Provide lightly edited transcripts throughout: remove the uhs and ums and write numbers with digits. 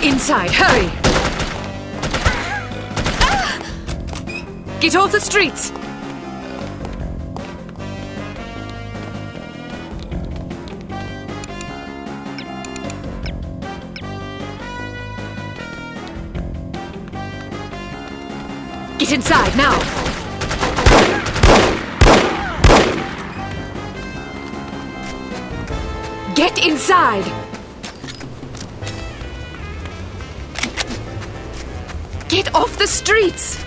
Inside, hurry! Get off the streets! Get inside, now! Get inside! Get off the streets!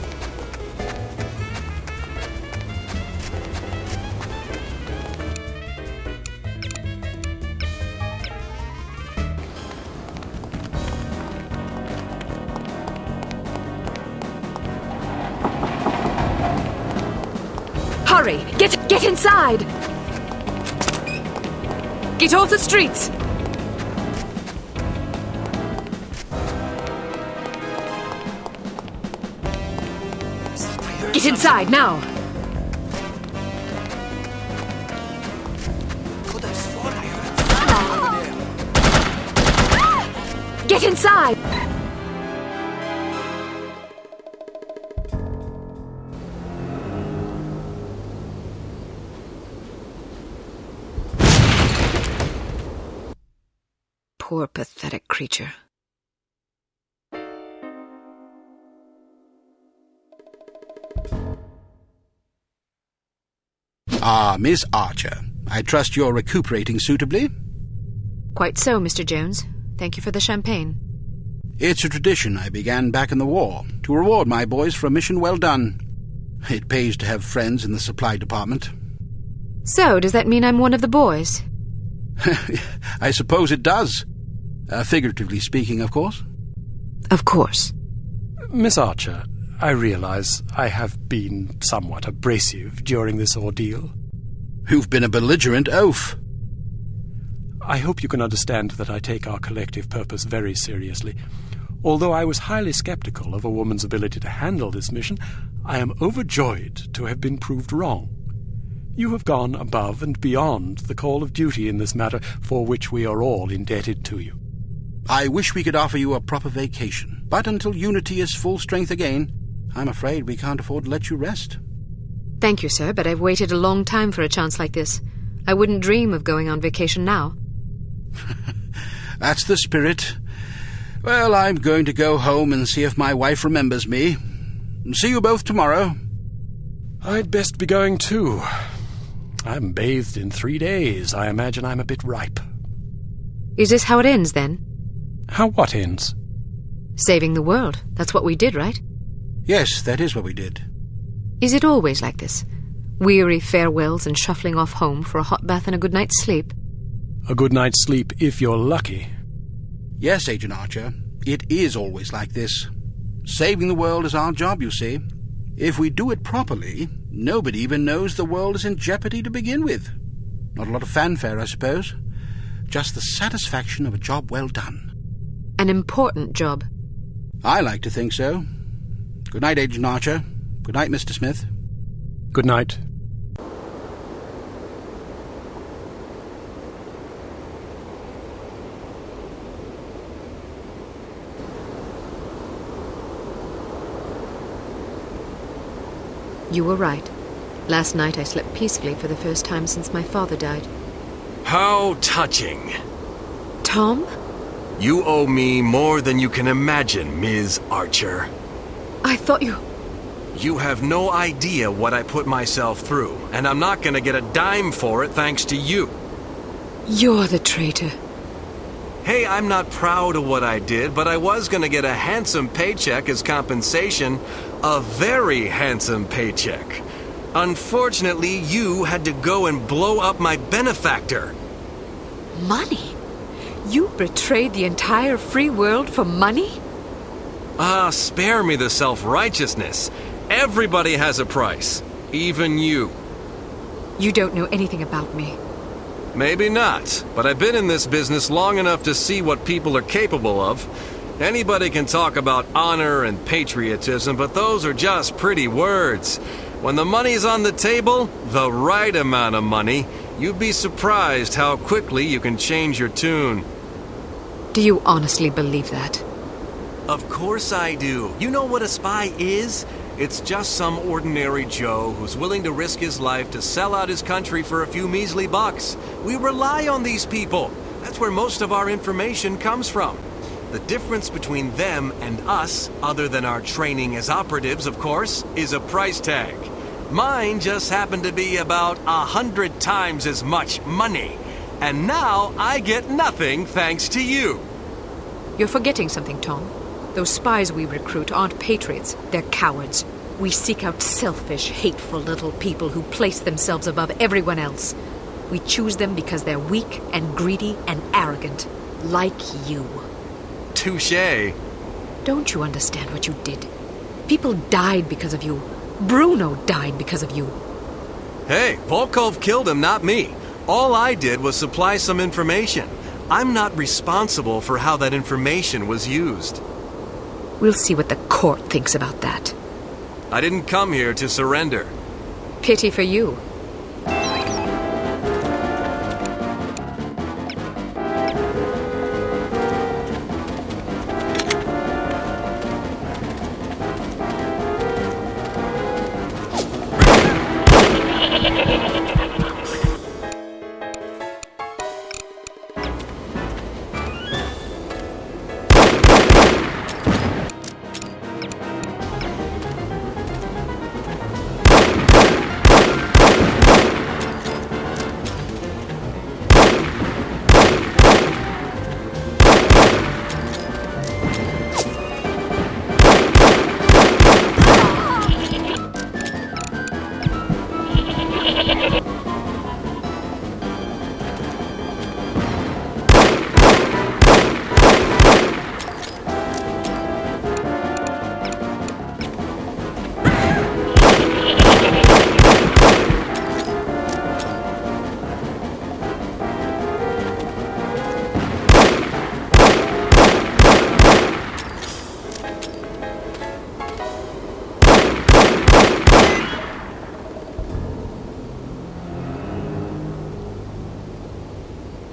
Hurry! Get inside! Get off the streets! Get inside, now! Get inside! Poor, pathetic creature. Ah, Miss Archer. I trust you're recuperating suitably? Quite so, Mr. Jones. Thank you for the champagne. It's a tradition I began back in the war, to reward my boys for a mission well done. It pays to have friends in the supply department. So, does that mean I'm one of the boys? I suppose it does. Figuratively speaking, of course. Of course. Miss Archer, I realize I have been somewhat abrasive during this ordeal. You've been a belligerent oaf. I hope you can understand that I take our collective purpose very seriously. Although I was highly skeptical of a woman's ability to handle this mission, I am overjoyed to have been proved wrong. You have gone above and beyond the call of duty in this matter, for which we are all indebted to you. I wish we could offer you a proper vacation, but until Unity is full strength again, I'm afraid we can't afford to let you rest. Thank you, sir, but I've waited a long time for a chance like this. I wouldn't dream of going on vacation now. That's the spirit. Well, I'm going to go home and see if my wife remembers me. See you both tomorrow. I'd best be going too. I haven't bathed in 3 days. I imagine I'm a bit ripe. Is this how it ends, then? How what ends? Saving the world. That's what we did, right? Yes, that is what we did. Is it always like this? Weary farewells and shuffling off home for a hot bath and a good night's sleep? A good night's sleep if you're lucky. Yes, Agent Archer. It is always like this. Saving the world is our job, you see. If we do it properly, nobody even knows the world is in jeopardy to begin with. Not a lot of fanfare, I suppose. Just the satisfaction of a job well done. An important job. I like to think so. Good night, Agent Archer. Good night, Mr. Smith. Good night. You were right. Last night I slept peacefully for the first time since my father died. How touching. Tom? You owe me more than you can imagine, Ms. Archer. I thought you... You have no idea what I put myself through, and I'm not gonna get a dime for it thanks to you. You're the traitor. Hey, I'm not proud of what I did, but I was gonna get a handsome paycheck as compensation. A very handsome paycheck. Unfortunately, you had to go and blow up my benefactor. Money? You betrayed the entire free world for money? Ah, spare me the self-righteousness. Everybody has a price. Even you. You don't know anything about me. Maybe not, but I've been in this business long enough to see what people are capable of. Anybody can talk about honor and patriotism, but those are just pretty words. When the money's on the table, the right amount of money, you'd be surprised how quickly you can change your tune. Do you honestly believe that? Of course I do. You know what a spy is? It's just some ordinary Joe who's willing to risk his life to sell out his country for a few measly bucks. We rely on these people. That's where most of our information comes from. The difference between them and us, other than our training as operatives, of course, is a price tag. Mine just happened to be about 100 times as much money. And now I get nothing thanks to you. You're forgetting something, Tom. Those spies we recruit aren't patriots. They're cowards. We seek out selfish, hateful little people who place themselves above everyone else. We choose them because they're weak and greedy and arrogant. Like you. Touché. Don't you understand what you did? People died because of you. Bruno died because of you. Hey, Volkov killed him, not me. All I did was supply some information. I'm not responsible for how that information was used. We'll see what the court thinks about that. I didn't come here to surrender. Pity for you.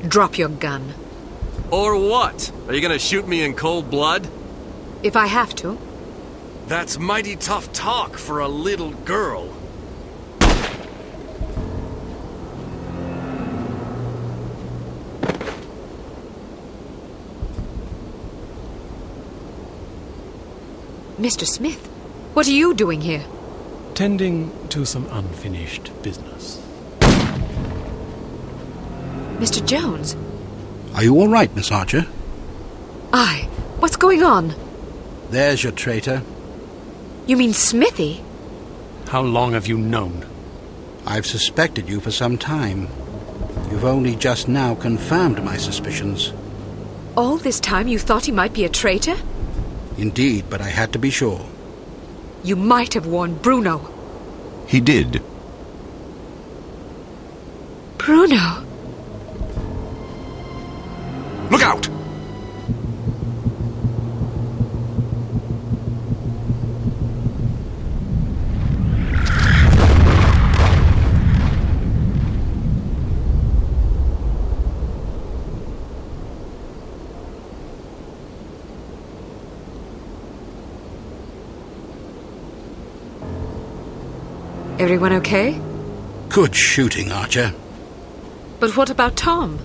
Drop your gun. Or what? Are you gonna shoot me in cold blood? If I have to. That's mighty tough talk for a little girl. Mr. Smith, what are you doing here? Tending to some unfinished business. Mr. Jones? Are you all right, Miss Archer? Aye. What's going on? There's your traitor. You mean Smithy? How long have you known? I've suspected you for some time. You've only just now confirmed my suspicions. All this time you thought he might be a traitor? Indeed, but I had to be sure. You might have warned Bruno. He did. Bruno? Look out! Everyone okay? Good shooting, Archer. But what about Tom?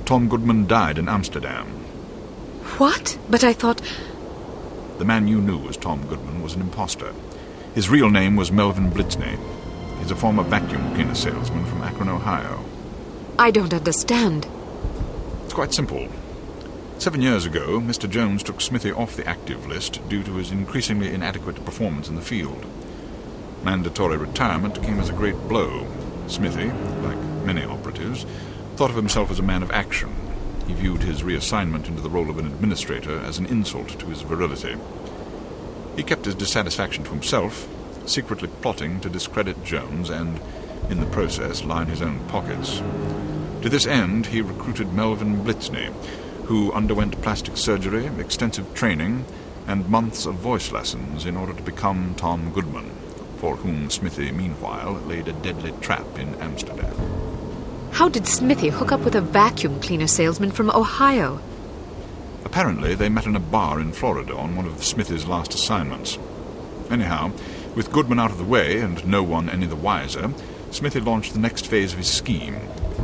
Tom Goodman died in Amsterdam. What? But I thought... The man you knew as Tom Goodman was an imposter. His real name was Melvin Blitzney. He's a former vacuum cleaner salesman from Akron, Ohio. I don't understand. It's quite simple. 7 years ago, Mr. Jones took Smithy off the active list due to his increasingly inadequate performance in the field. Mandatory retirement came as a great blow. Smithy, like many operatives, thought of himself as a man of action. He viewed his reassignment into the role of an administrator as an insult to his virility. He kept his dissatisfaction to himself, secretly plotting to discredit Jones and, in the process, line his own pockets. To this end, he recruited Melvin Blitzney, who underwent plastic surgery, extensive training, and months of voice lessons in order to become Tom Goodman, for whom Smithy, meanwhile, laid a deadly trap in Amsterdam. How did Smithy hook up with a vacuum cleaner salesman from Ohio? Apparently, they met in a bar in Florida on one of Smithy's last assignments. Anyhow, with Goodman out of the way and no one any the wiser, Smithy launched the next phase of his scheme,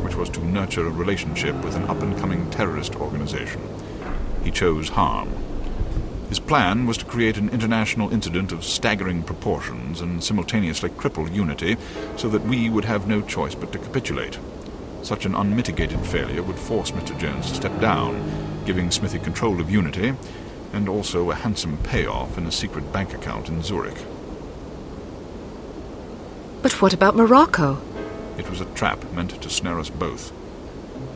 which was to nurture a relationship with an up-and-coming terrorist organization. He chose harm. His plan was to create an international incident of staggering proportions and simultaneously cripple Unity so that we would have no choice but to capitulate. Such an unmitigated failure would force Mr. Jones to step down, giving Smithy control of Unity and also a handsome payoff in a secret bank account in Zurich. But what about Morocco? It was a trap meant to snare us both.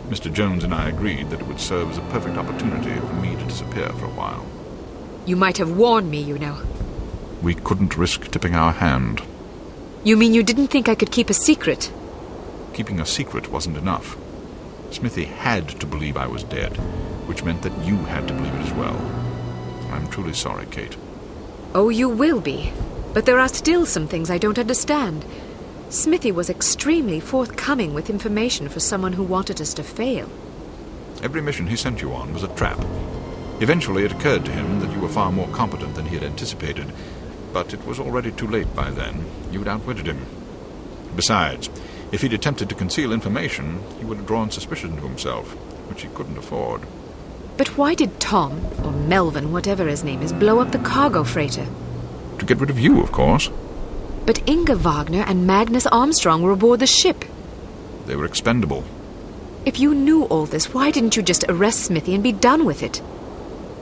Mr. Jones and I agreed that it would serve as a perfect opportunity for me to disappear for a while. You might have warned me, you know. We couldn't risk tipping our hand. You mean you didn't think I could keep a secret? Keeping a secret wasn't enough. Smithy had to believe I was dead, which meant that you had to believe it as well. I'm truly sorry, Kate. Oh, you will be. But there are still some things I don't understand. Smithy was extremely forthcoming with information for someone who wanted us to fail. Every mission he sent you on was a trap. Eventually it occurred to him that you were far more competent than he had anticipated, but it was already too late by then. You'd outwitted him. Besides, if he'd attempted to conceal information, he would have drawn suspicion to himself, which he couldn't afford. But why did Tom, or Melvin, whatever his name is, blow up the cargo freighter? To get rid of you, of course. But Inga Wagner and Magnus Armstrong were aboard the ship. They were expendable. If you knew all this, why didn't you just arrest Smithy and be done with it?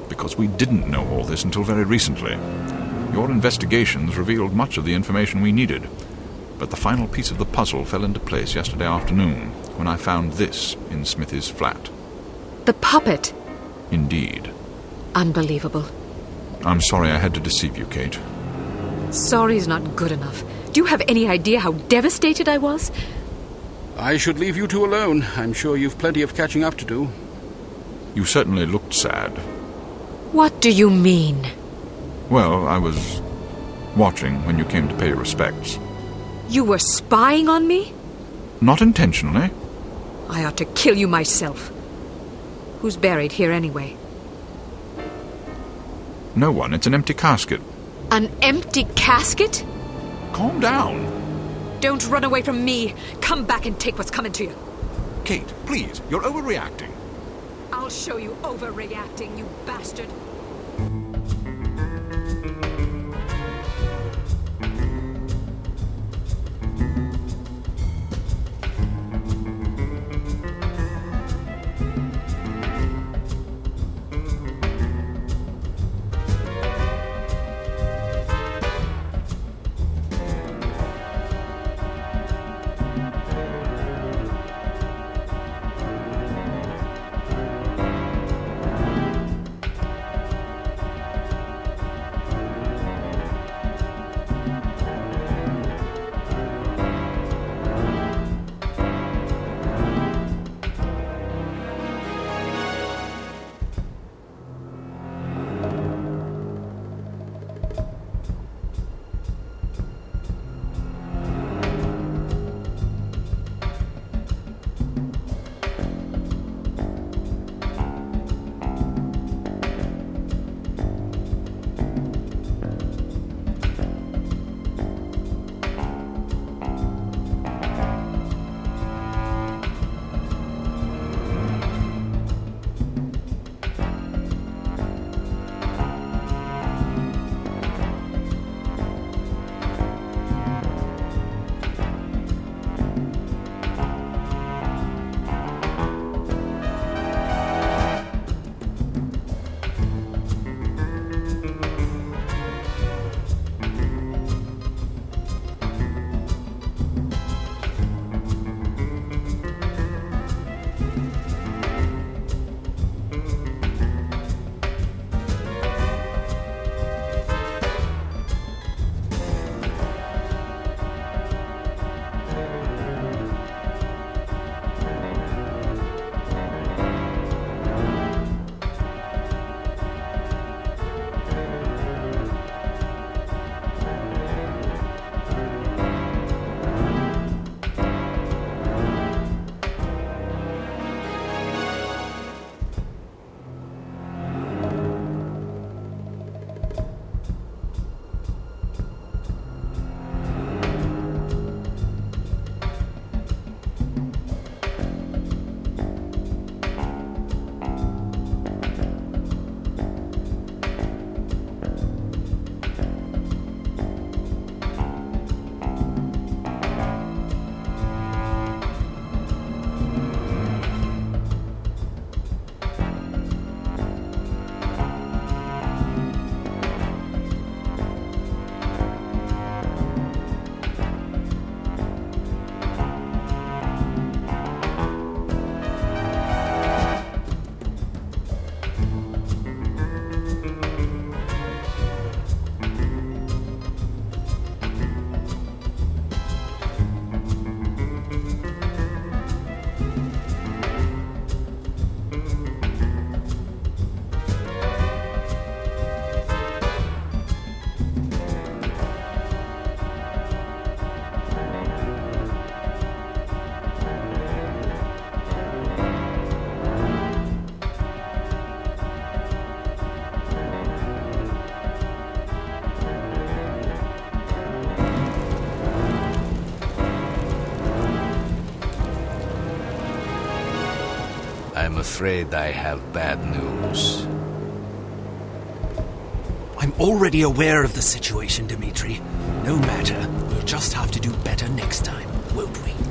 Because we didn't know all this until very recently. Your investigations revealed much of the information we needed. But the final piece of the puzzle fell into place yesterday afternoon, when I found this in Smithy's flat. The puppet? Indeed. Unbelievable. I'm sorry I had to deceive you, Kate. Sorry's not good enough. Do you have any idea how devastated I was? I should leave you two alone. I'm sure you've plenty of catching up to do. You certainly looked sad. What do you mean? Well, I was watching when you came to pay your respects. You were spying on me? Not intentionally. I ought to kill you myself. Who's buried here anyway? No one. It's an empty casket. An empty casket? Calm down. Don't run away from me. Come back and take what's coming to you. Kate, please. You're overreacting. I'll show you overreacting, you bastard. I'm afraid I have bad news. I'm already aware of the situation, Dimitri. No matter. We'll just have to do better next time, won't we?